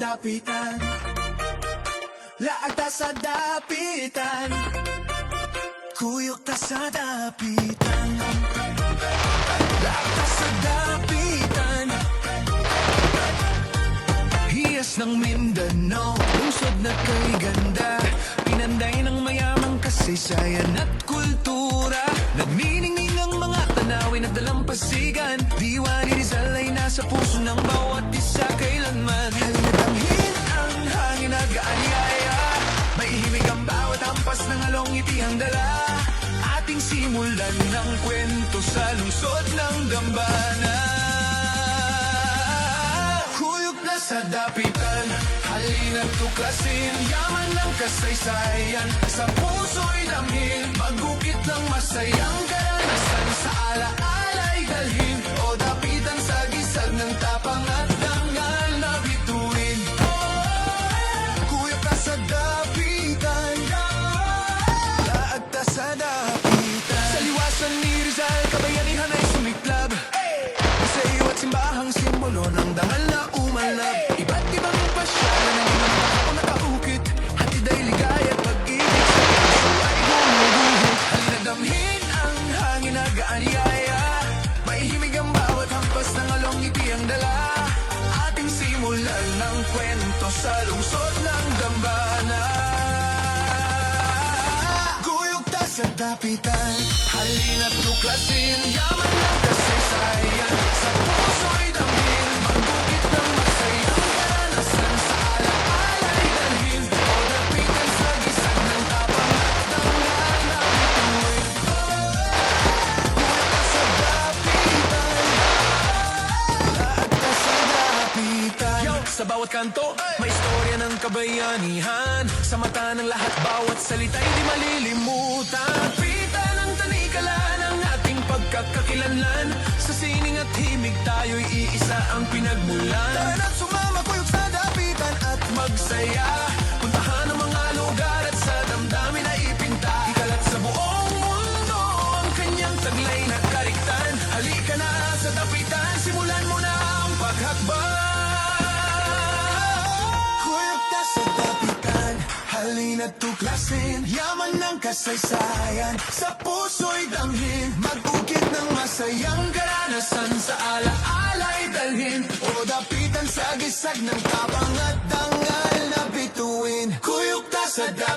dapitan, laag ta sa dapitan, kuyog ta sa dapitan, laag ta sa dapitan. Hiyas ng Mindanao, lungsod na kay ganda, pinanday ng mayamang kasaysayan at kultura. Nagniningning ang mga tanawin at dalampasigan, diwa ni Rizal ay nasa puso ng bawat isa kailanman. Halinatamhin ang hangin na gaanyaya, may himig ang bawat hampas ng halong ngiti ang dala. Ating simulan ng kwento sa lungsod ng dambana. Kuyog na sa dapitan, halina't tuklasin, yaman ng kasaysayan, sa puso'y damhin, magukit ng masayang karanasan, sa alaala'y dalhin, o dapitan sa gisag ng tapang at dangal na bituin. Kuyog ka sa dapitan, laag ta sa dapitan. Sa liwasan ni Rizal, kabayanihan ay sumiklab, sa iwa't simbahang simbolo ng dangal na umalab. Iba't ibang pasyalan ng ibang tao nakaukit, hatid ay ligaya at pag-ibig sa puso ay gumuguhit. Halinadamhin ang hangin na gaanyaya, may himig ang bawat hampas ng halong ngiti ang dala. Ating simulan ng kwento sa lungsod ng dambana. Guyog ta sa dapitan, halina't tuklasin, yaman ng kasaysayan, sa puso'y damhin, magbukit ng masayang karanasan, sa alaala'y dalhin, o dapitan sa gisag ng tapang at dangal na bituin. Guyog ka sa dapitan, laag ta sa dapitan. Yo, sa bawat kanto, may istorya ng kabayanihan, sa mata ng lahat bawat salita'y di malilimutan. Dapitan ang tanikalan ng ating pagkakakilanlan, sa sining at himig tayo'y iisa ang pinagmulan. Tara't sumama, kuyog sa dapitan at magsaya, puntahan ang mga lugar at sa damdamin na ipinta, ikalat sa buong mundo ang kanyang taglay na kariktan. Halika na sa dapitan, simulan mo na ang paghakbang. Kuyog ta sa dapitan, halina't tuklasin, yaman ng kasaysayan, sa puso'y damhin, mag-ukit ng masayang karanasan, sa alaala'y dalhin, o dapitan sa gisag ng tapang at dangal na bituin. Kuyog ta sa dapitan.